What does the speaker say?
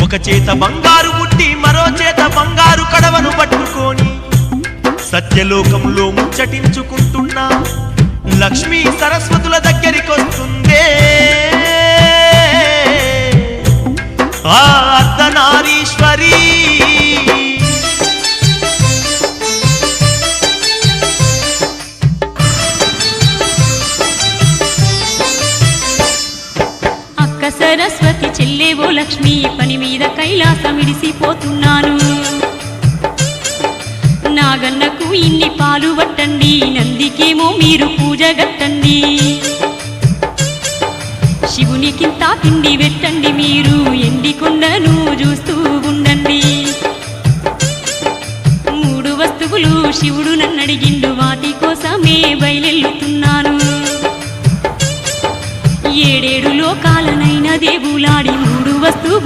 ఒక చేత బంగారు బుట్టి మరో చేత బంగారు కడవను పట్టుకొని సత్యలోకంలో ముచ్చటించుకుంటున్నా లక్ష్మీ సరస్వతుల దగ్గరికొస్తుందే ఆ అర్ధనారీశ్వరి. అక్క సరస్వతి చెల్లేవో లక్ష్మి పని మీద కైలాసమిడిసిపోతున్నాను. నాగన్నకు ఇన్ని పాలు పట్టండి, నందికేమో మీరు పూజ గట్టండి. శివునికింత పిండి పెట్టండి, మీరు ఎండి కొండను చూస్తూ ఉండండి. 3 వస్తువులు శివుడు నన్నడిగిండు, వాటి కోసమే బయలెల్లుతున్నాను. 7 లోకాలనైనా దేవులాడి 3 వస్తువులు